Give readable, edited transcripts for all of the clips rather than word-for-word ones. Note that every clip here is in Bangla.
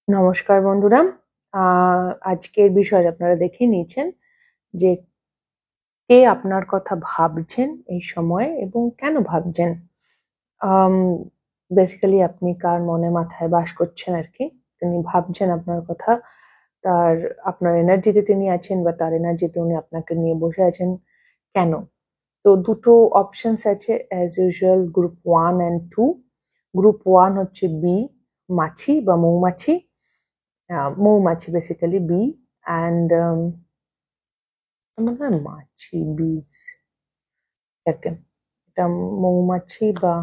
নমস্কার বন্ধুরা। আজকের বিষয় আপনারা দেখে নিয়েছেন যে কে আপনার কথা ভাবছেন এই সময়ে এবং কেন ভাবছেন। বেসিক্যালি আপনি কার মনে মাথায় বাস করছেন আর কি, তিনি ভাবছেন আপনার কথা। তার আপনার এনার্জিতে তিনি আছেন বা তার এনার্জিতে উনি আপনাকে নিয়ে বসে আছেন কেন। তো দুটো অপশনস আছে as usual, group 1 and 2। Group 1 হচ্ছে বি, মাছি বা মৌমাছি। মৌমাছি বেসিক্যালি বি, অ্যান্ড মনে হয় মাছি বীজ থাকে, এটা মৌমাছি বা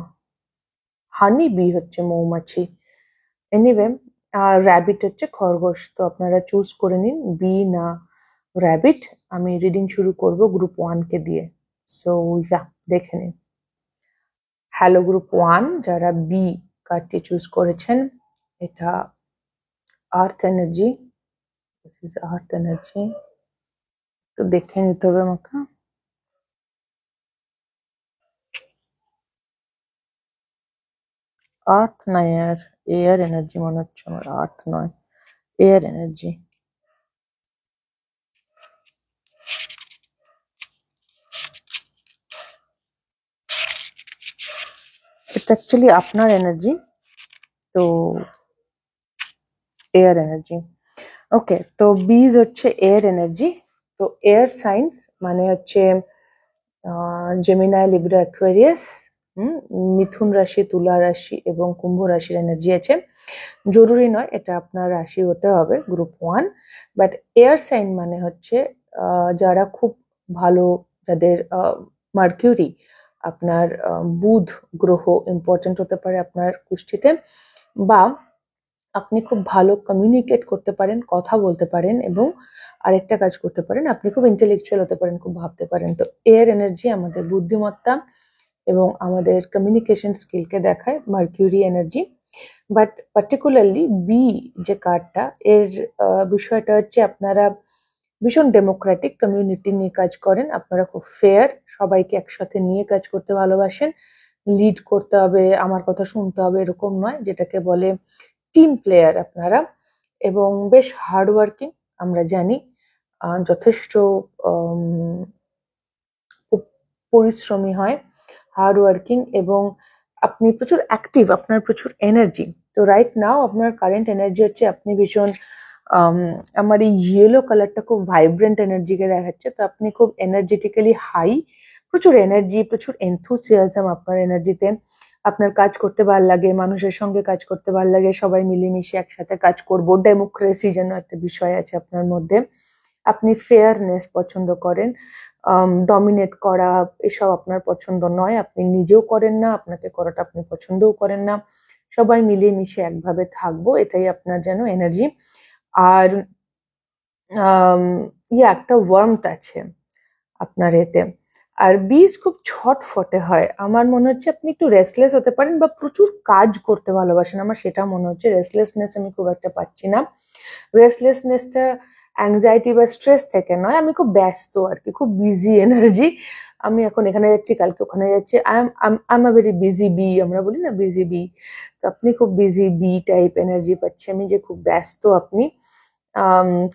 হানি বি হচ্ছে মৌমাছি। এনিওয়ে, আর র্যাবিট হচ্ছে খরগোশ। তো আপনারা চুজ করে নিন বি না র্যাবিট। আমি রিডিং শুরু করব গ্রুপ 1 কে দিয়ে। সো দেখে নিন। হ্যালো গ্রুপ 1, যারা বি কার্ডটি চুজ করেছেন, এটা earth energy. This is earth energy. একটু দেখে নিতে হবে আমাকে। আর্থ না এয়ার? এয়ার এনার্জি মনে হচ্ছে আমার, আর্থ নয়, এয়ার এনার্জি। এটা অ্যাকচুয়ালি আপনার এনার্জি, তো এয়ার এনার্জি। ওকে, তো বিজ হচ্ছে এয়ার এনার্জি। তো এয়ার সাইন্স মানে হচ্ছে জেমিনাই, লিব্রা, অ্যাকুয়ারিয়াস, মিথুন রাশি, তুলা রাশি এবং কুম্ভ রাশির এনার্জি আছে। জরুরি নয় এটা আপনার রাশি হতে হবে গ্রুপ 1, বাট এয়ার সাইন মানে হচ্ছে যারা খুব ভালো, যাদের মার্কিউরি, আপনার বুধ গ্রহ ইম্পর্টেন্ট হতে পারে আপনার কুষ্ঠিতে, বা আপনি খুব ভালো কমিউনিকেট করতে পারেন, কথা বলতে পারেন, এবং আরেকটা কাজ করতে পারেন, আপনি খুব ইন্টেলেকচুয়াল হতে পারেন, খুব ভাবতে পারেন। তো এয়ার এনার্জি আমাদের বুদ্ধিমত্তা এবং আমাদের কমিউনিকেশন স্কিলকে দেখায়, মার্কিউরি এনার্জি। বাট পার্টিকুলারলি বি যে কার্ডটা, এর বিষয়টা হচ্ছে আপনারা ভীষণ ডেমোক্রেটিক কমিউনিটি নিয়ে কাজ করেন, আপনারা খুব ফেয়ার, সবাইকে একসাথে নিয়ে কাজ করতে ভালোবাসেন। লিড করতে হবে, আমার কথা শুনতে হবে এরকম নয়, যেটাকে বলে টিম প্লেয়ার আপনারা, এবং বেশ হার্ড ওয়ার্কিং আমরা জানি। যথেষ্ট খুব পরিশ্রমী হয়, হার্ড ওয়ার্কিং, এবং আপনি প্রচুর অ্যাক্টিভ, আপনার প্রচুর এনার্জি। তো রাইট নাও আপনার কারেন্ট এনার্জি হচ্ছে আপনি ভীষণ আমার এই ইয়েলো কালারটা খুব ভাইব্রেন্ট এনার্জিকে দেখাচ্ছে। তো আপনি খুব এনার্জেটিক্যালি হাই, প্রচুর এনার্জি, প্রচুর এনথুসিয়াজম আপনার এনার্জিতে। আপনার কাজ করতে ভাল লাগে, মানুষের সঙ্গে কাজ করতে ভাল লাগে, সবাই মিলেমিশে একসাথে কাজ করবো, ডেমোক্রেসি যেন একটা বিষয় আছে আপনার মধ্যে। আপনি ফেয়ারনেস পছন্দ করেন, ডমিনেট করা এসব আপনার পছন্দ নয়, আপনি নিজেও করেন না, আপনাকে করাটা আপনি পছন্দও করেন না। সবাই মিলিয়ে মিশে একভাবে থাকবো, এটাই আপনার যেন এনার্জি। আর একটা ওয়ার্মথ আছে আপনার এতে। আর বীজ খুব ছটফটে হয়, আমার মনে হচ্ছে আপনি একটু রেস্টলেস হতে পারেন বা প্রচুর কাজ করতে ভালোবাসেন, আমার সেটা মনে হচ্ছে। রেস্টলেসনেস আমি খুব একটা পাচ্ছি না। রেস্টলেসনেসটা অ্যাংজাইটি বা স্ট্রেস থেকে নয়, আমি খুব ব্যস্ত আর কি, খুব বিজি এনার্জি। আমি এখন এখানে যাচ্ছি, কালকে ওখানে যাচ্ছি, I am a very busy bee, আমরা বলি না বিজি বি। তো আপনি খুব বিজি বি টাইপ এনার্জি পাচ্ছি আমি, যে খুব ব্যস্ত আপনি,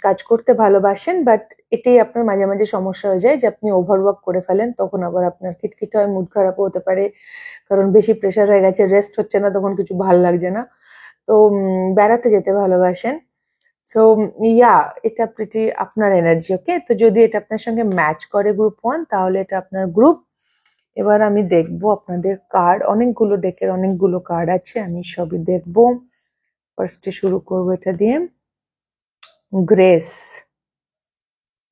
কাজ করতে ভালোবাসেন। বাট এটাই আপনার মাঝে মাঝে সমস্যা হয়ে যায় যে আপনি ওভারওয়ার্ক করে ফেলেন, তখন আবার আপনার খিটখিটে হয়, মুড খারাপও হতে পারে, কারণ বেশি প্রেশার হয়ে গেছে, রেস্ট হচ্ছে না, তখন কিছু ভাল লাগছে না। তো বেড়াতে যেতে ভালোবাসেন। সো এটা প্রিটি আপনার এনার্জি। ওকে, তো যদি এটা আপনার সঙ্গে ম্যাচ করে গ্রুপ 1, তাহলে এটা আপনার গ্রুপ। এবার আমি দেখবো আপনাদের কার্ড, অনেকগুলো ডেকের অনেকগুলো কার্ড আছে, আমি সবই দেখবো। ফার্স্টে শুরু করবো এটা দিয়ে, গ্রেস।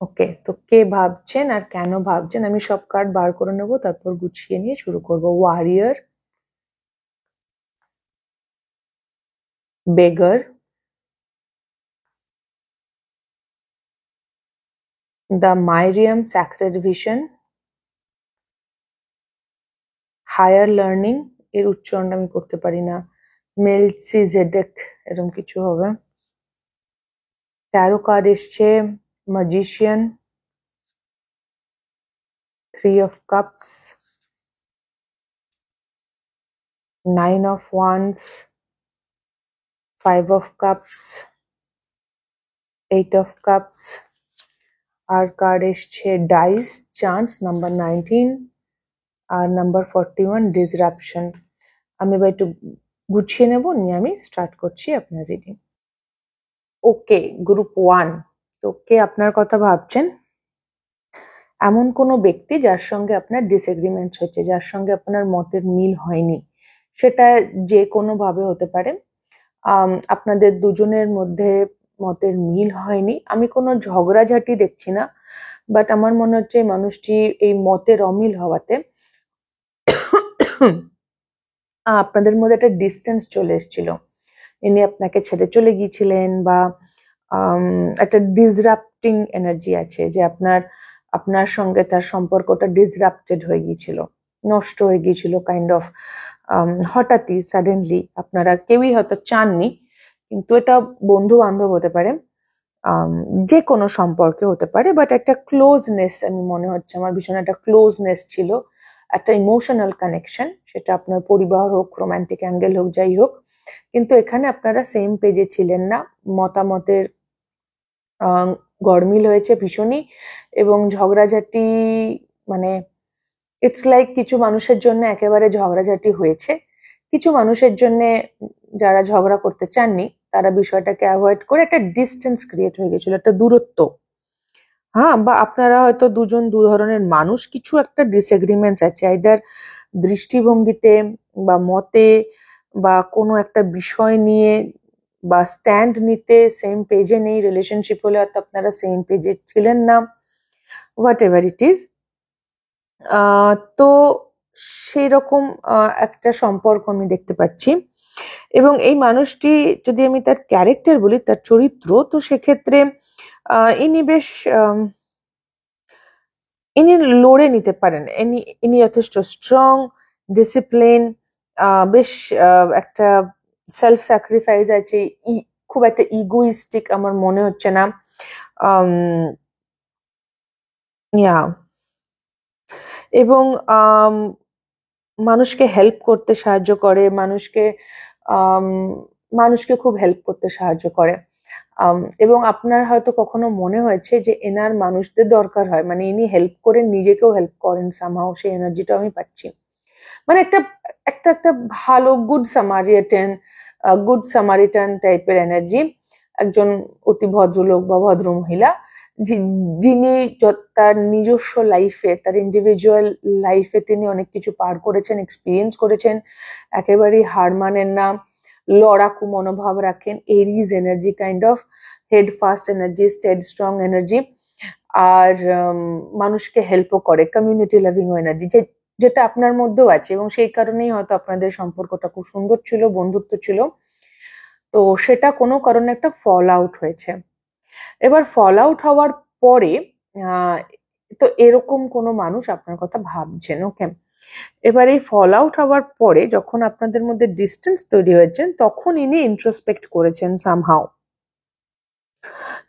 ওকে, তো কে ভাবছেন আর কেন ভাবছেন আমি সব কার্ড বার করে নেবো, তারপর গুছিয়ে নিয়ে শুরু করবো। Warrior, beggar, the Miriam sacred vision, higher learning, এর উচ্চারণ আমি করতে পারি না, মেলচিজেডেক এরকম কিছু হবে। ট্যারো কার্ড এসছে magician, 3 of cups, 9 of wands, 5 of cups, 8 of cups, আর কার্ড এসছে ডাইস, চান্স, নাম্বার 19 আর নাম্বার 41 ডিসরাপশন। আমি এবার একটু গুছিয়ে নেব, নিয়ে আমি স্টার্ট করছি আপনার রিডিং। ওকে, গ্রুপ 1, তো কে আপনার কথা ভাবছেন? এমন কোনো ব্যক্তি যার সঙ্গে আপনার ডিসএগ্রিমেন্ট হচ্ছে, যার সঙ্গে আপনার মতের মিল হয়নি, সেটা যে কোনো ভাবে হতে পারে। আপনাদের দুজনের মধ্যে মতের মিল হয়নি, আমি কোনো ঝগড়াঝাটি দেখছি না, বাট আমার মনে হচ্ছে এই মানুষটি এই মতের অমিল হওয়াতে আপনাদের মধ্যে একটা ডিস্টেন্স চলে এসেছিল। ইনি আপনাকে ছেড়ে চলে গিয়েছিলেন, বা একটা ডিসরাপ্টিং এনার্জি আছে যে আপনার সঙ্গে তার সম্পর্কটা ডিসরাপ্টেড হয়ে গিয়েছিল, নষ্ট হয়ে গিয়েছিল কাইন্ড অফ। হঠাৎই সাডেনলি আপনারা কেউই হয়তো চাননি, কিন্তু এটা বন্ধু বান্ধব হতে পারে, যে কোনো সম্পর্কে হতে পারে, বাট একটা ক্লোজনেস, আমি মনে হচ্ছে আমার ভীষণ একটা ক্লোজনেস ছিল, একটা ইমোশনাল কানেকশন, সেটা আপনার পরিবার হোক, রোমান্টিক অ্যাঙ্গেল হোক, যাই হোক, কিন্তু এখানে আপনারা সেম পেজে ছিলেন না, মতামতের গরমিল হয়েছে ভীষণই, এবং ঝগড়াঝাটি, মানে ইটস লাইক কিছু মানুষের জন্য একেবারে ঝগড়াঝাটি হয়েছে, কিছু মানুষের জন্য যারা ঝগড়া করতে চাননি তারা বিষয়টাকে অ্যাভয়েড করে একটা ডিস্টেন্স ক্রিয়েট হয়ে গেছিল, একটা দূরত্ব। হ্যাঁ, বা আপনারা হয়তো দুজন দু ধরনের মানুষ, কিছু একটা ডিসএগ্রিমেন্টস আছে, আইদার দৃষ্টিভঙ্গিতে বা মতে, বা কোনো একটা বিষয় নিয়ে বা স্ট্যান্ড নিতে সেম পেজে নেই। রিলেশনশিপ হলে হয়তো আপনারা সেম পেজে ছিলেন না, হোয়াট এভার ইট ইজ। তো সেই রকম একটা সম্পর্ক আমি দেখতে পাচ্ছি, এবং এই মানুষটি, যদি আমি তার ক্যারেক্টার বলি, তার চরিত্র, তো সেক্ষেত্রে ইনি বেশ ইনি লড়ে নিতে পারেন, ইনি যথেষ্ট স্ট্রং, ডিসিপ্লিন, বেশ একটা সেলফ স্যাক্রিফাইস আছে, খুব একটা ইগোইস্টিক আমার মনে হচ্ছে না। ইয়া, এবং মানুষকে হেল্প করতে সাহায্য করে, মানুষকে খুব হেল্প করতে সাহায্য করে, এবং আপনার হয়তো কখনো মনে হয়েছে যে এনার মানুষদের দরকার হয়, মানে ইনি হেল্প করে নিজেকেও হেল্প করেন সামহাও, সেই এনার্জিটা আমি পাচ্ছি। মানে একটা একটা একটা ভালো গুড সামারিটান টাইপের এনার্জি, একজন অতি ভদ্রলোক বা ভদ্র মহিলা, যিনি তার নিজস্ব লাইফে, তার ইন্ডিভিজুয়াল লাইফে তিনি অনেক কিছু পার করেছেন, এক্সপিরিয়েন্স করেছেন, একেবারেই হার মানেন না, লড়াকু মনোভাব রাখেন, Aries energy kind of, head fast energy, steady strong energy, আর মানুষকে হেল্পও করে, কমিউনিটি লাভিং এনার্জি, যেটা আপনার মধ্যেও আছে, এবং সেই কারণেই হয়তো আপনাদের সম্পর্কটা খুব সুন্দর ছিল, বন্ধুত্ব ছিল। তো সেটা কোনো কারণে একটা ফল আউট হয়েছে। এবার ফল আউট হওয়ার পরে তো এরকম কোনো মানুষ আপনার কথা ভাবছেন, ওকে। এবার এই ফল আউট হওয়ার পরে যখন আপনাদের মধ্যে ডিস্টেন্স তৈরি হয়েছেন, তখন ইনি ইন্ট্রোস্পেক্ট করেছেন সামহাও,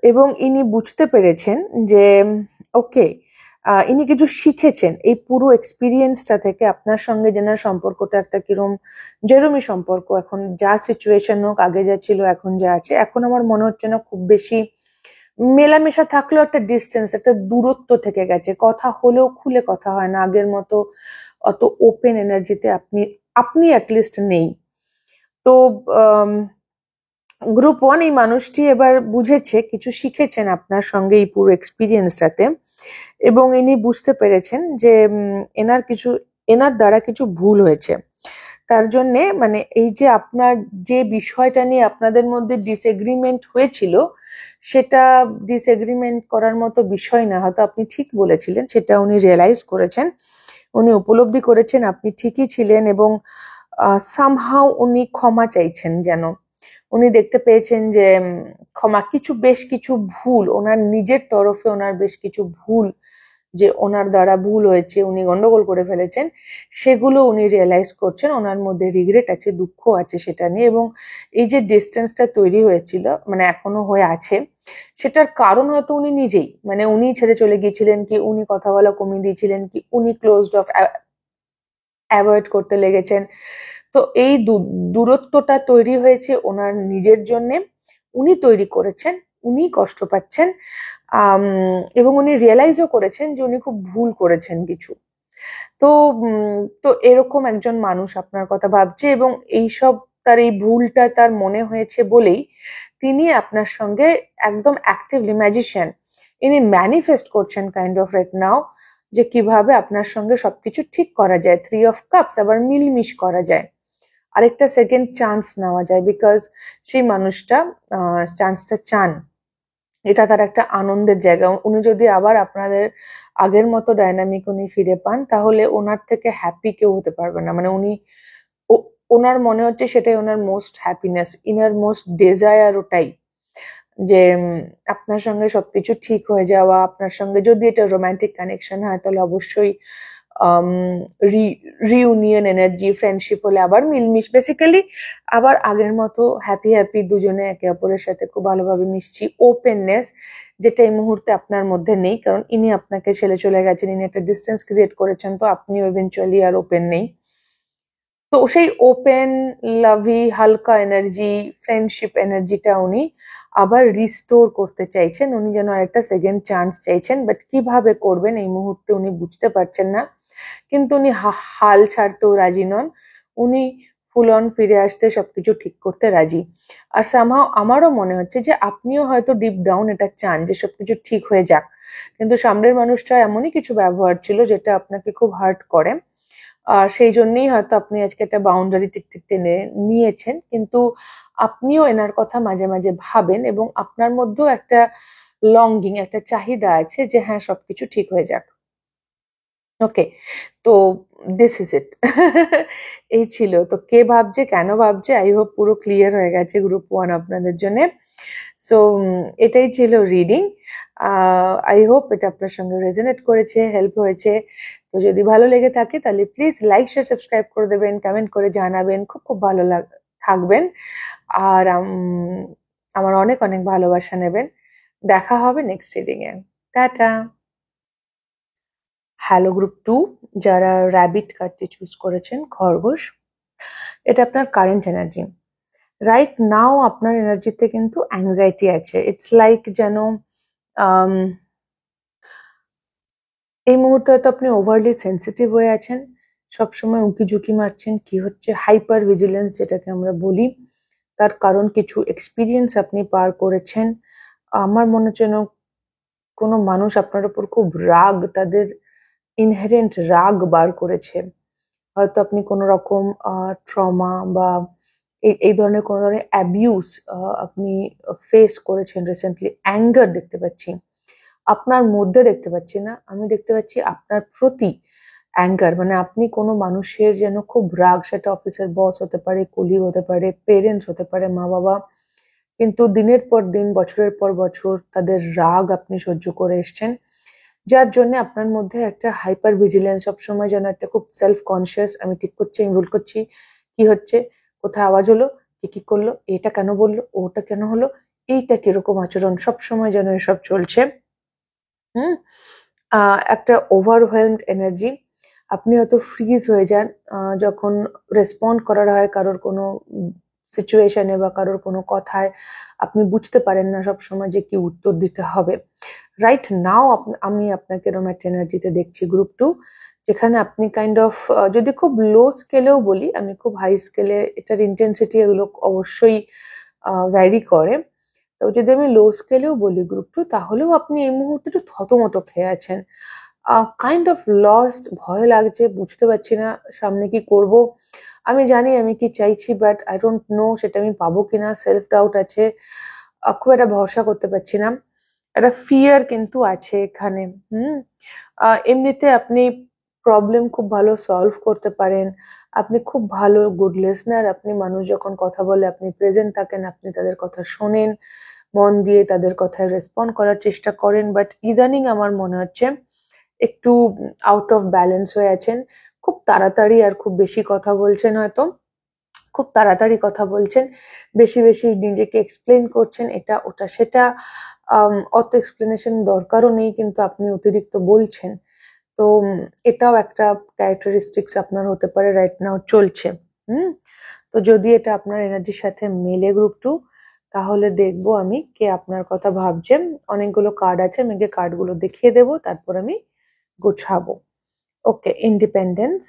এবং ইনি বুঝতে পেরেছেন যে ওকে, ইনি কিছু শিখেছেন এই পুরো এক্সপিরিয়েন্সটা থেকে, আপনার সঙ্গে যেনার সম্পর্কটা একটা যেরমই সম্পর্ক, এখন যা সিচুয়েশন হোক, আগে যা ছিল এখন যা আছে, এখন আমার মনে হচ্ছে না খুব বেশি মেলামেশা থাকলেও একটা ডিস্টেন্স, একটা দূরত্ব থেকে গেছে, কথা হলেও খুলে কথা হয় না আগের মতো, অত ওপেন এনার্জিতে আপনি অ্যাটলিস্ট নেই। তো গ্রুপ 1 এই মানুষটি এবার বুঝেছে, কিছু শিখেছেন আপনার সঙ্গে এই পুরো এক্সপিরিয়েন্সটাতে, এবং ইনি বুঝতে পেরেছেন যে এনার দ্বারা কিছু ভুল হয়েছে, তার জন্যে, মানে এই যে আপনার যে বিষয়টা নিয়ে আপনাদের মধ্যে ডিসএগ্রিমেন্ট হয়েছিল, সেটা ডিসএগ্রিমেন্ট করার মতো বিষয় না, হয়তো আপনি ঠিক বলেছিলেন, সেটা উনি রিয়েলাইজ করেছেন, উনি উপলব্ধি করেছেন আপনি ঠিকই ছিলেন, এবং সামহাও উনি ক্ষমা চাইছেন, যেন উনি দেখতে পেয়েছেন যে বেশ কিছু ভুল ওনার নিজের তরফে, ওনার বেশ কিছু ভুল যে ওনার দ্বারা ভুল হয়েছে, উনি গন্ডগোল করে ফেলেছেন, সেগুলো উনি রিয়েলাইজ করছেন, ওনার মধ্যে রিগ্রেট আছে, দুঃখ আছে সেটা নিয়ে, এবং এই যে ডিস্টেন্সটা তৈরি হয়েছিল, মানে এখনো হয়ে আছে, সেটার কারণ হয়তো উনি নিজেই, মানে উনি ছেড়ে চলে গিয়েছিলেন, কি উনি কথা বলা কমিয়ে দিয়েছিলেন, কি উনি ক্লোজড অফ অ্যাভয়েড করতে লেগেছেন, তো এই দূরত্বটা তৈরি হয়েছে ওনার নিজের জন্যে, উনি তৈরি করেছেন, উনি কষ্ট পাচ্ছেন, এবং উনি রিয়েলাইজও করেছেন যে উনি খুব ভুল করেছেন কিছু। তো তো এরকম একজন মানুষ আপনার কথা ভাবছে, এবং এইসব তার এই ভুলটা তার মনে হয়েছে বলেই তিনি আপনার সঙ্গে একদম অ্যাক্টিভলি ম্যাজিশিয়ান, ইনি ম্যানিফেস্ট করছেন কাইন্ড অফ রাইট নাও, যে কিভাবে আপনার সঙ্গে সবকিছু ঠিক করা যায়, 3 of Cups আবার মিলমিশ করা যায়, আরেকটা সেকেন্ড চান্স নেওয়া যায়, বিকজ সেই মানুষটা চান্সটা চান। এটা তার একটা আনন্দের জায়গা। উনি যদি আবার আপনাদের আগের মতো ডাইনামিক উনি ফিরে পান, তাহলে ওনার থেকে হ্যাপি কেউ হতে পারবে না। মানে উনি ওনার মনে হচ্ছে সেটাই ওনার most happiness, innermost desire ওটাই, যে আপনার সঙ্গে সবকিছু ঠিক হয়ে যাওয়া। আপনার সঙ্গে যদি এটা রোমান্টিক কানেকশন হয় তাহলে অবশ্যই রিউনিয়ন এনার্জি, ফ্রেন্ডশিপ হলে আবার মিলমিশ, বেসিক্যালি আবার আগের মতো হ্যাপি হ্যাপি দুজনে একে অপরের সাথে খুব ভালোভাবে মিশছি। ওপেননেস, যেটা এই মুহূর্তে আপনার মধ্যে নেই, কারণ ইনি আপনাকে ছেড়ে চলে গেছেন, ইনি একটা ডিস্টেন্স ক্রিয়েট করেছেন, তো আপনিও ইভেনচুয়ালি আর ওপেন নেই। তো সেই ওপেন লাভি হালকা এনার্জি, ফ্রেন্ডশিপ এনার্জিটা উনি আবার রিস্টোর করতে চাইছেন, উনি যেন একটা সেকেন্ড চান্স চাইছেন। বাট কিভাবে করবেন এই মুহূর্তে উনি বুঝতে পারছেন না, কিন্তু উনি হাল ছাড়তেও রাজি নন, উনি ফুল অন ফিরে আসতে, সবকিছু ঠিক করতে রাজি। আর সামহাও আমারও মনে হচ্ছে যে আপনিও হয়তো ডিপ ডাউন এটা চান যে সবকিছু ঠিক হয়ে যাক, কিন্তু সামনের মানুষটা এমনই কিছু ব্যবহার ছিল যেটা আপনাকে খুব হার্ট করে, আর সেই জন্যই হয়তো আপনি আজকে একটা বাউন্ডারি টিক টিক টেনে নিয়েছেন। কিন্তু আপনিও এনার কথা মাঝে মাঝে ভাবেন, এবং আপনার মধ্যেও একটা লঙ্গিং, একটা চাহিদা আছে যে হ্যাঁ সবকিছু ঠিক হয়ে যাক। ওকে, তো দিস ইজ ইট। এই ছিল। তো কে ভাবছে, কেন ভাবছে, আই হোপ পুরো ক্লিয়ার হয়ে গেছে গ্রুপ 1 আপনাদের জন্য। সো এটাই ছিল রিডিং। আই হোপ এটা আপনার সঙ্গে রেজোনেট করেছে, হেল্প হয়েছে। তো যদি ভালো লেগে থাকে তাহলে প্লিজ লাইক শেয়ার সাবস্ক্রাইব করে দেবেন, কমেন্ট করে জানাবেন, খুব খুব ভালো থাকবেন। আর আমার অনেক অনেক ভালোবাসা নেবেন। দেখা হবে next reading a. Tata. Hello group 2, যারা র্যাবিট কার্ডটি চুজ করেছেন, খরগোশ, এটা আপনার কারেন্ট এনার্জি। রাইট নাও আপনার এনার্জিতে কিন্তু অ্যাংজাইটি আছে। ইটস লাইক যেন এই মুহূর্তে হয়তো আপনি ওভারলি সেন্সিটিভ হয়ে আছেন, সবসময় উঁকি ঝুঁকি মারছেন কি হচ্ছে, হাইপার ভিজিলেন্স যেটাকে আমরা বলি। তার কারণ কিছু এক্সপিরিয়েন্স আপনি পার করেছেন। আমার মনে হচ্ছে যেন কোনো মানুষ আপনার উপর খুব রাগ, তাদের ইনহেরেন্ট রাগ বার করেছে। হয়তো আপনি কোনো রকম ট্রমা বা এই ধরনের কোনো ধরনের অ্যাবিউস আপনি ফেস করেছেন রিসেন্টলি। অ্যাঙ্গার দেখতে পাচ্ছি আপনার মধ্যে, দেখতে পাচ্ছি না, আমি দেখতে পাচ্ছি আপনার প্রতি অ্যাঙ্গার। মানে আপনি কোনো মানুষের যেন খুব রাগ, সেটা অফিসের বস হতে পারে, কলিগ হতে পারে, পেরেন্টস হতে পারে, মা বাবা, কিন্তু দিনের পর দিন, বছরের পর বছর তাদের রাগ আপনি সহ্য করে এসছেন, যার জন্য আপনার মধ্যে একটা হাইপার ভিজিলেন্স, সবসময় যেন একটা খুব সেলফ কনসিয়াস, আমি ঠিক করছি, আমি ভুল করছি, কি হচ্ছে, কোথায় আওয়াজ হলো, কি করলো, এটা কেন বললো, ওটা কেন হলো, এইটা কিরকম আচরণ, সবসময় যেন এসব চলছে। একটা ওভারওয়েলমড এনার্জি। আপনি হয়তো ফ্রিজ হয়ে যান যখন রেসপন্ড করার হয় কারোর কোনো সিচুয়েশনে বা কারোর কোনো কথায়, আপনি বুঝতে পারেন না সবসময় যে কি উত্তর দিতে হবে। রাইট নাও আমি আপনাকে এরকম একটা এনার্জিতে দেখছি গ্রুপ 2, যেখানে আপনি কাইন্ড অফ, যদি খুব লো স্কেলেও বলি, আমি খুব হাই স্কেলে এটার ইন্টেন্সিটি এগুলো অবশ্যই ভ্যারি করে। তো যদি আমি লো স্কেলেও বলি গ্রুপ 2, তাহলেও আপনি এই মুহূর্তে একটু থতমত খেয়ে আছেন, কাইন্ড অফ লস্ট, ভয় লাগছে, বুঝতে পারছি না সামনে কি করব। আমি জানি আমি কি চাইছি, বাট আই ডোন্ট নো সেটা আমি পাবো কিনা, সেলফ ডাউট আছে, খুব একটা ভরসা করতে পারছি না, একটা ফিয়ার কিন্তু আছে এখানে। এমনিতে আপনি প্রবলেম খুব ভালো সলভ করতে পারেন, আপনি খুব ভালো গুড লিসনার, আপনি মানুষ যখন কথা বলে আপনি প্রেজেন্ট থাকেন, আপনি তাদের কথা শোনেন, মন দিয়ে তাদের কথায় রেসপন্ড করার চেষ্টা করেন। বাট ইদানিং আমার মনে হচ্ছে একটু আউট অফ ব্যালেন্স হয়ে আছেন, খুব তাড়াতাড়ি আর খুব বেশি কথা বলছেন, হয়তো খুব তাড়াতাড়ি কথা বলছেন, বেশি বেশি নিজেকে এক্সপ্লেন করছেন, এটা ওটা সেটা, অত এক্সপ্লেনেশন দরকারও নেই, কিন্তু আপনি অতিরিক্ত বলছেন। তো এটাও একটা ক্যারেক্টারিস্টিক্স আপনার হতে পারে রাইট নাও চলছে। তো যদি এটা আপনার এনার্জির সাথে মেলে গ্রুপ 2, তাহলে দেখবো আমি কে আপনার কথা ভাবছেন। অনেকগুলো কার্ড আছে, আমি কার্ডগুলো দেখিয়ে দেবো, তারপর আমি গোছাবো। Okay, independence,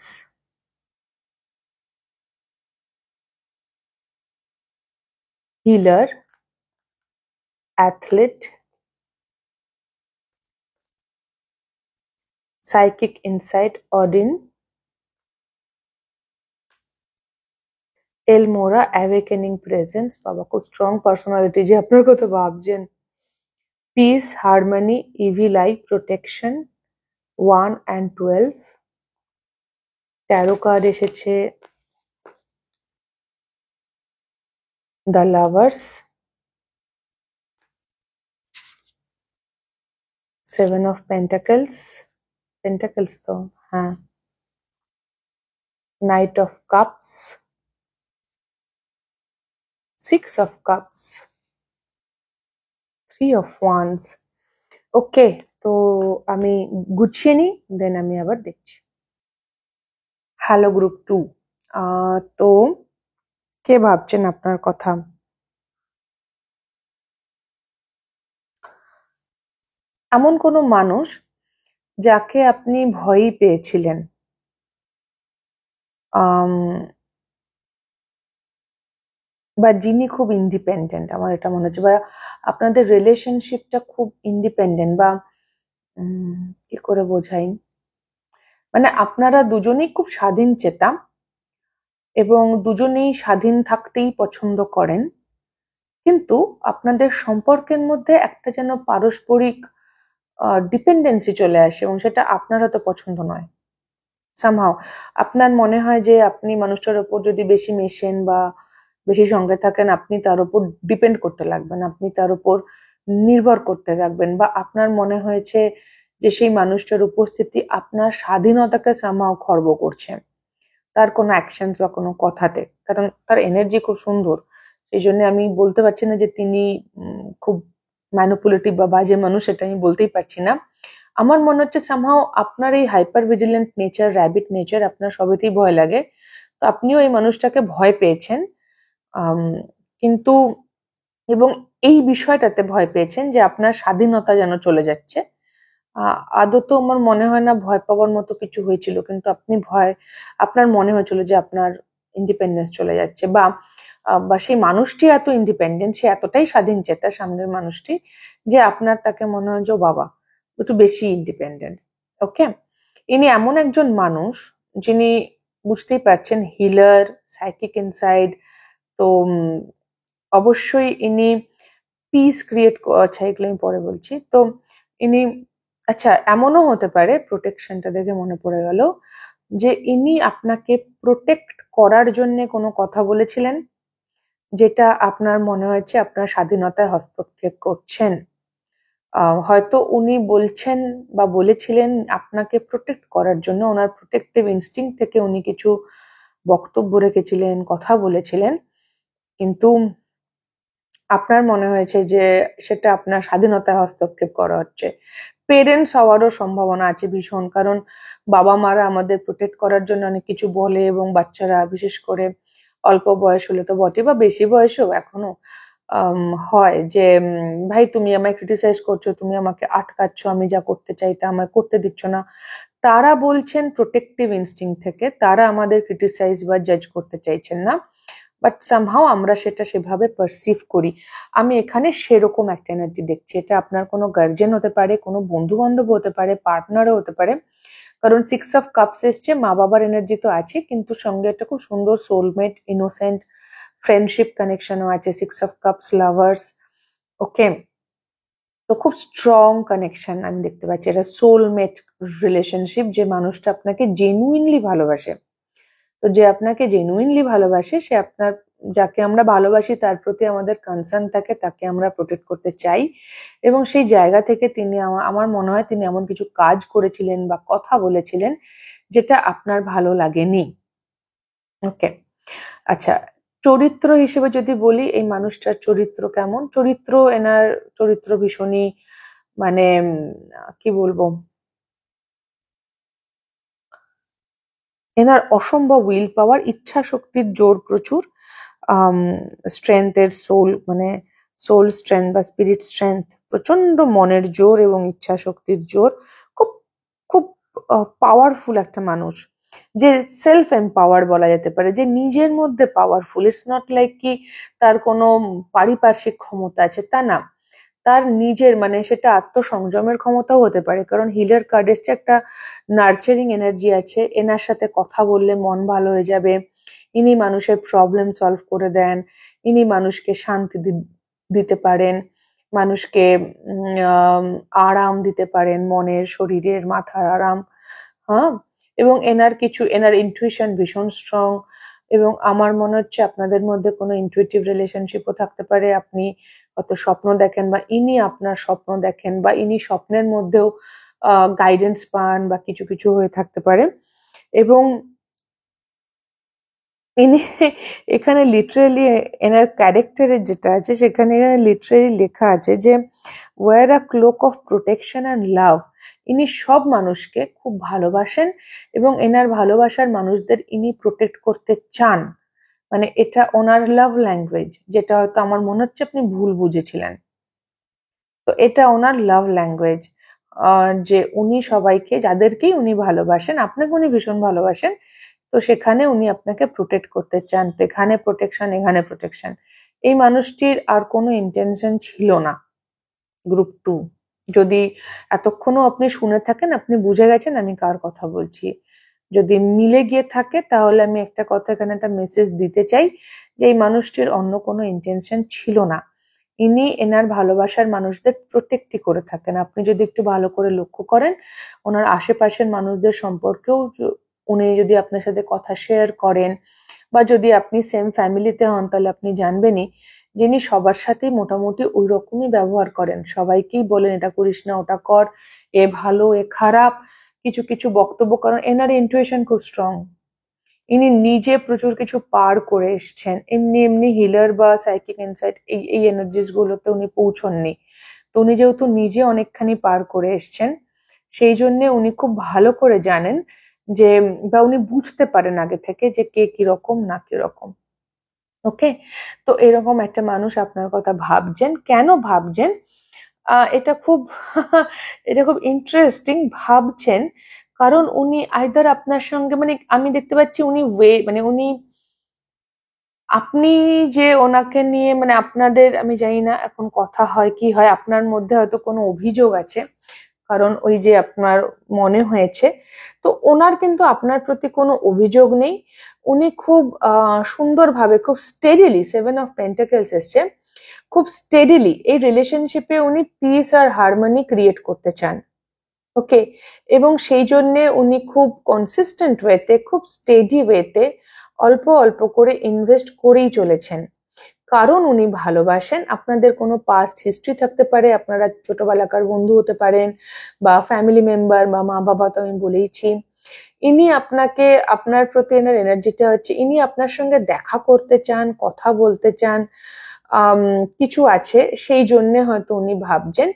healer, athlete, psychic insight, Odin, Elmora, awakening presence. বাবা, খুব স্ট্রং পার্সোনালিটি যে আপনার কথা ভাবছেন। Peace, harmony, ivy lie, protection, 1 and 12। Tarot card এসেছে the lovers, 7 of Pentacles, pentacles তো হ্যাঁ, knight of cups, 6 of Cups, 3 of Wands। Okay, তো আমি গুছিয়ে নিই, দেন আমি আবার দেখছি। হ্যালো গ্রুপ 2, তো কে ভাবছেন আপনার কথা? এমন কোনো মানুষ যাকে আপনি ভয়ই পেয়েছিলেন, বা যিনি খুব ইন্ডিপেন্ডেন্ট, আমার এটা মনে হচ্ছে, বা আপনাদের রিলেশনশিপটা খুব ইন্ডিপেন্ডেন্ট, বা কি করে বোঝাই, মানে আপনারা দুজনেই খুব স্বাধীন চেতা এবং দুজনেই স্বাধীন থাকতেই পছন্দ করেন, কিন্তু আপনাদের সম্পর্কের মধ্যে একটা যেন পারস্পরিক ডিপেন্ডেন্সি চলে আসে, এবং সেটা আপনার হয়তো পছন্দ নয়। সামহাও আপনার মনে হয় যে আপনি মানুষটার ওপর যদি বেশি মেশেন বা বেশি সঙ্গে থাকেন, আপনি তার উপর ডিপেন্ড করতে লাগবেন, আপনি তার উপর নির্ভর করতে লাগবেন, বা আপনার মনে হয়েছে যে সেই মানুষটার উপস্থিতি আপনার স্বাধীনতাকে সামহাও খর্ব করছে, তার কোনো অ্যাকশনস বা কোনো কথাতে, কারণ তার এনার্জি খুব সুন্দর। সেই জন্য আমি বলতে পারছি না যে তিনি খুব ম্যানিপুলেটিভ বা বাজে মানুষ, সেটা আমি বলতেই পারছি না। আমার মনে হচ্ছে সামহাও আপনার এই hyper vigilant nature, rabbit nature, আপনার সবেতেই ভয় লাগে, তো আপনিও এই মানুষটাকে ভয় পেয়েছেন, কিন্তু এবং এই বিষয়টাতে ভয় পেয়েছেন যে আপনার স্বাধীনতা যেন চলে যাচ্ছে। আদৌ আমার মনে হয় না ভয় পাওয়ার মতো কিছু হয়েছিল, কিন্তু আপনার মনে হয়েছিল যে আপনার ইন্ডিপেন্ডেন্স চলে যাচ্ছে, বা সেই মানুষটি এত ইন্ডিপেন্ডেন্ট, সে এতটাই স্বাধীন চেতা সামনের মানুষটি, যে আপনার তাকে মনে হয় যে বাবা একটু বেশি ইন্ডিপেন্ডেন্ট। ওকে, ইনি এমন একজন মানুষ যিনি, বুঝতেই পারছেন, হিলার, সাইকিক ইনসাইড, তো অবশ্যই ইনি পিস ক্রিয়েট, আচ্ছা এগুলো আমি পরে বলছি। তো ইনি, আচ্ছা এমনও হতে পারে, প্রোটেকশনটা দেখে মনে পড়ে গেল, যে ইনি আপনাকে প্রোটেক্ট করার জন্য কোনো কথা বলেছিলেন, যেটা আপনার মনে হয়েছে আপনার স্বাধীনতায় হস্তক্ষেপ করছেন। হয়তো উনি বলছেন বা বলেছিলেন আপনাকে প্রোটেক্ট করার জন্য, ওনার প্রোটেক্টিভ ইনস্টিংক্ট থেকে উনি কিছু বক্তব্য রেখেছিলেন, কথা বলেছিলেন, কিন্তু আপনার মনে হয়েছে যে সেটা আপনার স্বাধীনতায় হস্তক্ষেপ করা হচ্ছে। পেরেন্টস হওয়ারও সম্ভাবনা আছে ভীষণ, কারণ বাবা মারা আমাদের প্রোটেক্ট করার জন্য অনেক কিছু বলে, এবং বাচ্চারা বিশেষ করে অল্প বয়স হলে তো বটে, বা বেশি বয়সেও এখনো হয় যে ভাই তুমি আমায় ক্রিটিসাইজ করছো, তুমি আমাকে আটকাচ্ছ, আমি যা করতে চাই তা আমায় করতে দিচ্ছ না। তারা বলছেন প্রোটেক্টিভ ইনস্টিংক্ট থেকে, তারা আমাদের ক্রিটিসাইজ বা জাজ করতে চাইছেন না, বাট সামহাও আমরা সেটা সেভাবে পারসিভ করি। আমি এখানে সেরকম একটা এনার্জি দেখছি। এটা আপনার কোনো গার্জেন হতে পারে, কোনো বন্ধু বান্ধব হতে পারে, পার্টনারও হতে পারে, কারণ 6 অফ কাপস এসছে, মা বাবার এনার্জি তো আছে, কিন্তু সঙ্গে একটা খুব সুন্দর সোলমেট, ইনোসেন্ট ফ্রেন্ডশিপ কানেকশনও আছে। 6 অফ কাপস, লাভার্স। ওকে, তো খুব স্ট্রং কানেকশন আমি দেখতে পাচ্ছি, এটা সোলমেট রিলেশনশিপ, যে মানুষটা আপনাকে জেনুইনলি ভালোবাসে। তো যে আপনাকে জেনুইনলি ভালোবাসে, সে আপনার, যাকে আমরা ভালোবাসি তার প্রতি আমাদের কনসার্ন থাকে, তাকে আমরা প্রোটেক্ট করতে চাই, এবং সেই জায়গা থেকে তিনি, আমার মনে হয় তিনি এমন কিছু কাজ করেছিলেন বা কথা বলেছিলেন যেটা আপনার ভালো লাগেনি। ওকে, আচ্ছা, চরিত্র হিসেবে যদি বলি, এই মানুষটার চরিত্র কেমন? এনার চরিত্র ভীষণই, মানে কি বলবো, এনার অসম্ভব উইল পাওয়ার, ইচ্ছা শক্তির জোর প্রচুর, স্ট্রেংথের সোল স্ট্রেংথ বা স্পিরিট স্ট্রেংথ, প্রচন্ড মনের জোর এবং ইচ্ছা শক্তির জোর, খুব খুব পাওয়ারফুল একটা মানুষ, যে সেলফ এম্পাওয়ার বলা যেতে পারে, যে নিজের মধ্যে পাওয়ারফুল। ইটস নট লাইক কি তার কোনো পারিপার্শ্বিক ক্ষমতা আছে, তা না, তার নিজের সেটা আত্মসংযমের ক্ষমতাও হতে পারে, কারণ হিলার কার্ড এসছে একটা নার্চারিং এনার্জি আছে। এনার সাথে কথা বললে মন ভালো হয়ে যাবে, ইনি মানুষের প্রবলেম সলভ করে দেন, ইনি মানুষকে শান্তি দিতে পারেন, মানুষকে আরাম দিতে পারেন, মনের শরীরের মাথার আরাম। হ্যাঁ, এবং এনার ইনটুইশন ভীষণ স্ট্রং, এবং আমার মনে হচ্ছে আপনাদের মধ্যে কোনো ইনটুইটিভ রিলেশনশিপও থাকতে পারে। আপনি হয়তো স্বপ্ন দেখেন বা ইনি আপনার স্বপ্ন দেখেন, বা ইনি স্বপ্নের মধ্যেও গাইডেন্স পান, বা কিছু কিছু হয়ে থাকতে পারে। এবং ইনি এখানে লিটারেলি এনার ক্যারেক্টারের যেটা আছে সেখানে লিটারেলি লেখা আছে যে wear a cloak of protection and love. ইনি সব মানুষকে খুব ভালোবাসেন এবং এনার ভালোবাসার মানুষদের ইনি প্রোটেক্ট করতে চান। এটা ওনার লাভ ল্যাঙ্গুয়েজ, যেটা হয়তো আমার মনে হচ্ছে আপনি ভুল বুঝেছিলেন। তো এটা ওনার লাভ ল্যাঙ্গুয়েজ, যে উনি সবাইকে, যাদেরকেই উনি ভালোবাসেন, আপনাকে উনি ভীষণ ভালোবাসেন, তো সেখানে উনি আপনাকে প্রোটেক্ট করতে চান। তো এখানে প্রোটেকশন, এখানে প্রোটেকশন। এই মানুষটির আর কোনো ইন্টেনশন ছিল না। গ্রুপ 2 যদি এতক্ষণও আপনি শুনে থাকেন, আপনি বুঝে গেছেন আমি কার কথা বলছি। যদি মিলে গিয়ে থাকে তাহলে আমি একটা কথা এখানে একটা মেসেজ দিতে চাই, যে এই মানুষটির অন্য কোনো ইন্টেনশন ছিল না। ইনি এনার ভালোবাসার মানুষদের প্রোটেক্টই করে থাকেন। আপনি যদি একটু ভালো করে লক্ষ্য করেন, ওনার আশেপাশের মানুষদের সম্পর্কেও উনি যদি আপনার সাথে কথা শেয়ার করেন, বা যদি আপনি সেম ফ্যামিলিতে হন, তাহলে আপনি জানবেনই যিনি সবার সাথেই মোটামুটি ওই রকমই ব্যবহার করেন। সবাইকেই বলেন এটা করিস না, ওটা কর, এ ভালো এ খারাপ, কিছু কিছু বক্তব্য, কারণ এনার ইন্টুইশন খুব স্ট্রং। ইনি নিজে প্রচুর কিছু পার করে এসছেন, এমনি এমনি হিলার বা সাইকিক ইনসাইট এই এনার্জিস গুলোতে উনি পৌঁছননি। তো উনি যেহেতু নিজে অনেকখানি পার করে এসছেন, সেই জন্য উনি খুব ভালো করে জানেন যে, বা উনি বুঝতে পারেন আগে থেকে যে কে কিরকম না কিরকম। ওকে, তো এরকম একটা মানুষ আপনার কথা ভাবছেন। কেন ভাবছেন? এটা খুব এটা খুব ইন্টারেস্টিং। ভাবছেন কারণ উনি আইদার আপনার সঙ্গে, আমি দেখতে পাচ্ছি উনি উনি আপনি যে ওনাকে নিয়ে, আপনাদের, আমি জানি না এখন কথা হয় কি হয়, আপনার মধ্যে হয়তো কোনো অভিযোগ আছে, কারণ ওই যে আপনার মনে হয়েছে। তো ওনার কিন্তু আপনার প্রতি কোনো অভিযোগ নেই। উনি খুব সুন্দরভাবে, খুব স্টেডিলি, 7 অফ পেন্টাকেলস এসছে, খুব স্টেডিলি এই রিলেশনশিপে উনি পিস আর হারমোনি ক্রিয়েট করতে চান। ওকে, এবং সেই জন্যে উনি খুব কনসিস্টেন্ট ওয়েতে, খুব স্টেডি ওয়েতে অল্প অল্প করে ইনভেস্ট করেই চলেছেন, কারণ উনি ভালোবাসেন। আপনাদের কোনো পাস্ট হিস্ট্রি থাকতে পারে, আপনারা ছোটবেলাকার বন্ধু হতে পারেন, বা ফ্যামিলি মেম্বার, বা মা বাবা, তো আমি বলেইছি। ইনি আপনাকে, আপনার প্রতি এনার এনার্জিটা হচ্ছে ইনি আপনার সঙ্গে দেখা করতে চান, কথা বলতে চান, কিছু আছে, সেই জন্যে হয়তো উনি ভাবছেন।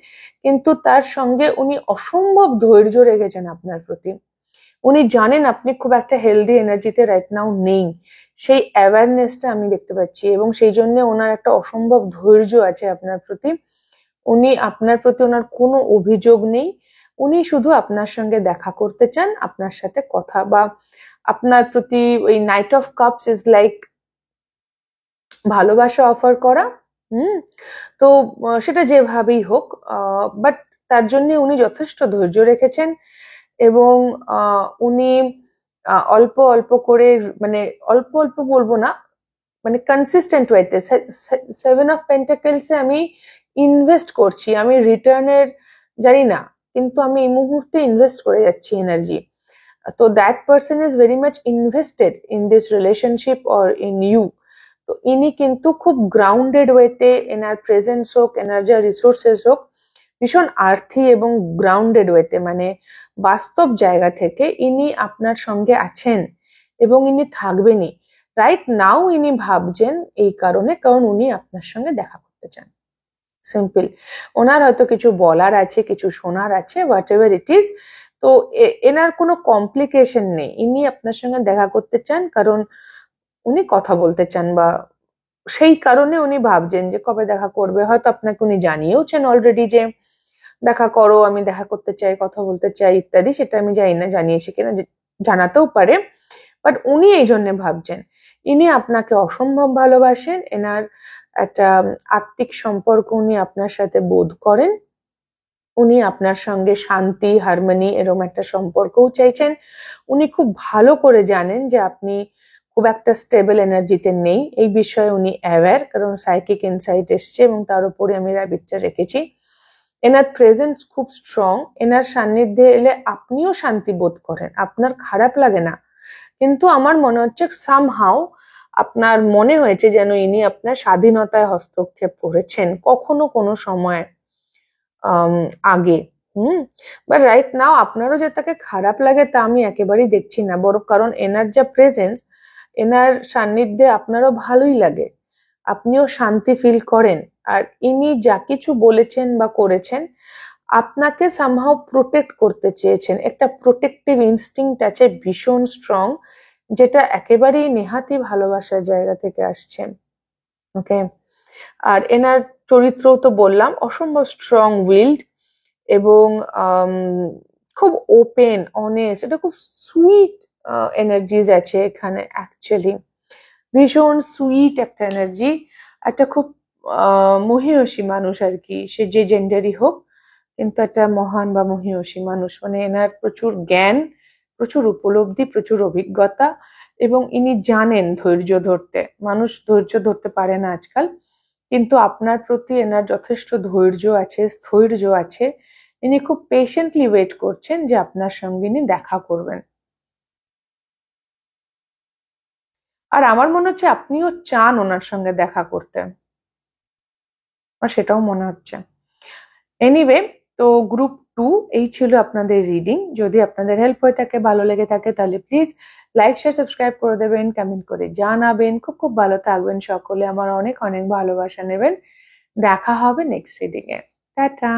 কিন্তু তার সঙ্গে উনি অসম্ভব ধৈর্য রেখেছেন আপনার প্রতি। উনি জানেন আপনি খুব একটা হেলদি এনার্জিতে রাইট নাও নেই, সেই অ্যাওয়ারনেসটা আমি দেখতে পাচ্ছি, এবং সেই জন্য ওনার একটা অসম্ভব ধৈর্য আছে আপনার প্রতি। উনি আপনার প্রতি, ওনার কোনো অভিযোগ নেই, উনি শুধু আপনার সঙ্গে দেখা করতে চান, আপনার সাথে কথা, বা আপনার প্রতি ওই night of cups is like ভালোবাসা অফার করা। তো সেটা যেভাবেই হোক, বাট তার জন্য উনি যথেষ্ট ধৈর্য রেখেছেন, এবং উনি অল্প অল্প করে, অল্প অল্প বলবো না, কনসিস্টেন্ট ওয়েতে 7 অফ পেন্টাকেলসে আমি ইনভেস্ট করছি, আমি রিটার্নের জানি না, কিন্তু আমি এই মুহূর্তে ইনভেস্ট করে যাচ্ছি এনার্জি। তো that person is very much invested in this relationship or in you. তো ইনি কিন্তু খুব গ্রাউন্ডেড ওয়েতে, এনার প্রেজেন্স হোক, এনার যা রিসোর্সেস হোক, ভীষণ আর্থি এবং গ্রাউন্ডেড ওয়েতে, বাস্তব জায়গা থেকে ইনি আপনার সঙ্গে আছেন, এবং ইনি থাকবেনই। রাইট নাও ইনি ভাবছেন এই কারণে, কারণ উনি আপনার সঙ্গে দেখা করতে চান। সিম্পল। ওনার হয়তো কিছু বলার আছে, কিছু শোনার আছে, হোয়াট এভার ইট ইজ, তো এনার কোনো কমপ্লিকেশন নেই, ইনি আপনার সঙ্গে দেখা করতে চান কারণ উনি কথা বলতে চান, বা সেই কারণে উনি ভাবছেন যে কবে দেখা করবে। হয়তো আপনাকে উনি জানিয়েওছেন অলরেডি যে দেখা করো, আমি দেখা করতে চাই, কথা বলতে চাই ইত্যাদি, সেটা আমি জানি না জানিয়েছে কিনা, জানাতেও পারে। বাট উনি এই জন্য ভাবছেন, ইনি আপনাকে অসম্ভব ভালোবাসেন, এনার একটা আত্মিক সম্পর্ক উনি আপনার সাথে বোধ করেন, উনি আপনার সঙ্গে শান্তি হারমোনি এরকম একটা সম্পর্কও চাইছেন। উনি খুব ভালো করে জানেন যে আপনি খুব একটা স্টেবল এনার্জিতে নেই, এই বিষয়ে উনি অ্যাওয়্যার, কারণ সাইকিক ইনসাইট এসছে এবং তার উপরে আমি র্যাবিটটা রেখেছি। এনার প্রেজেন্স খুব স্ট্রং, এনার সান্নিধ্যে এলে আপনিও শান্তি বোধ করেন, আপনার খারাপ লাগে না। কিন্তু আমার মনে হচ্ছে সামহাও আপনার মনে হয়েছে যেন ইনি আপনার স্বাধীনতায় হস্তক্ষেপ করেছেন কখনো কোনো সময় আগে। বাট রাইট নাও আপনারও যে তাকে খারাপ লাগে তা আমি একেবারেই দেখছি না, বরং কারণ এনার যা প্রেজেন্স, এনার সান্নিধ্যে আপনারও ভালোই লাগে, আপনিও শান্তি ফিল করেন। আর ইনি যা কিছু বলেছেন বা করেছেন আপনাকে সামহাও প্রোটেক্ট করতে চেয়েছেন, একটা প্রোটেক্টিভ ইনস্টিংক্ট আছে ভীষণ স্ট্রং, যেটা একেবারেই নেহাতি ভালোবাসার জায়গা থেকে আসছে। ওকে, আর এনার চরিত্রও তো বললাম অসম্ভব স্ট্রং উইলড এবং খুব ওপেন অনেস্ট, এটা খুব সুইট এনার্জিজ আছে এখানে অ্যাকচুয়ালি, ভীষণ সুইট একটা এনার্জি, একটা খুব মহিয়সী মানুষ আর কি, সে যে জেন্ডারই হোক, কিন্তু একটা মহান বা মহিয়সী মানুষ, মানে এনার প্রচুর জ্ঞান, প্রচুর উপলব্ধি, প্রচুর অভিজ্ঞতা, এবং ইনি জানেন ধৈর্য ধরতে। মানুষ ধৈর্য ধরতে পারে না আজকাল, কিন্তু আপনার প্রতি এনার যথেষ্ট ধৈর্য আছে, স্থৈর্য আছে, ইনি খুব পেশেন্টলি ওয়েট করছেন যে আপনার সঙ্গে ইনি দেখা করবেন। আর আমার মনে হচ্ছে আপনিও চান ওনার সঙ্গে দেখা করতে, আর সেটাও মনে হচ্ছে। এনিওয়ে, তো গ্রুপ 2 এই ছিল আপনাদের রিডিং। যদি আপনাদের হেল্প হয়ে থাকে, ভালো লেগে থাকে, তাহলে প্লিজ লাইক শেয়ার সাবস্ক্রাইব করে দেবেন, কমেন্ট করে জানাবেন। খুব খুব ভালো থাকবেন সকলে, আমার অনেক অনেক ভালোবাসা নেবেন। দেখা হবে নেক্সট রিডিং এ। টাটা।